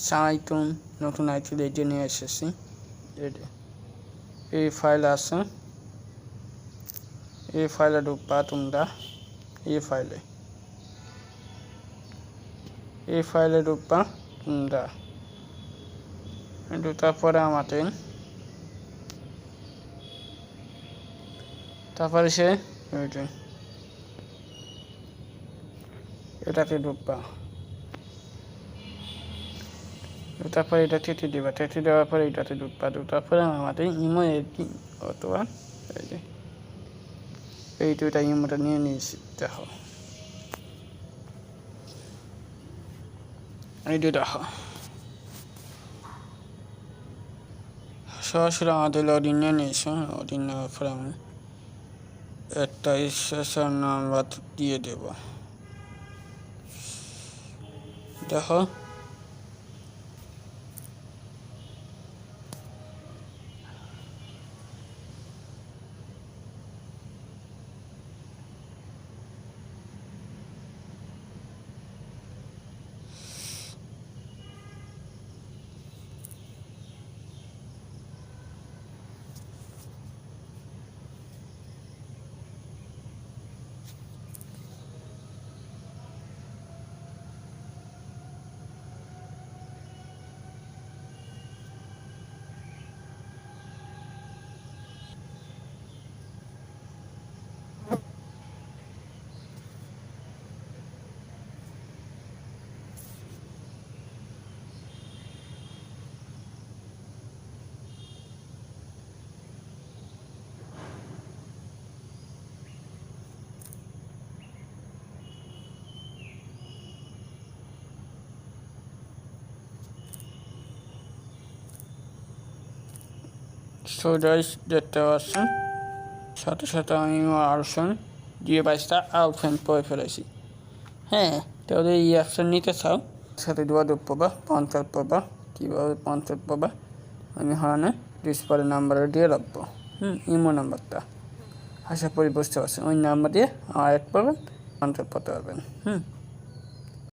সাইটুন নতুন IT ready নিয়ে এসেছি। এই ফাইল আছে, এই ফাইলে ঢুকবা তোমরা। এই ফাইলে ঢুকবা তোমরা। ঢুকার পরে আমাদের তারপরে সে এটাতে ঢুকবা। তারপরে এটা টেটে দেবা, টেটে দেওয়ার পরে এটাতে ঢুকবা। ঢুকার পরে আমাদের ইমো এডিটিং অথবা এই দুইটা ইমোটা নিয়ে নিয়েছি। দেখো এই দুটো দেখো সরাসরি আমাদের লডিং নিয়ে নিয়েছি। লডিং নেওয়ার পরে আমি একটা স্টেশন নাম্বার দিয়ে দেব। দেখো স্টোরেজ দেখতে পাচ্ছেন, সাথে সাথে আমি আরশন দিয়ে বাইশটা আলফেন পরে ফেলেছি। হ্যাঁ, তাহলে এই অ্যাপসটা নিতে চাও, সাথে যোগাযোগ পাবা, পঞ্চায়েত পাবা। কীভাবে পঞ্চায়েত পাবা আমি হরানে ডিসপ্লে নাম্বারে দিয়ে রাখবো। ইমো নাম্বারটা আশা করি বুঝতে পারছেন। ওই নাম্বার দিয়ে আমার অ্যাড করবেন, পঞ্চায়েত পাতে পারবেন।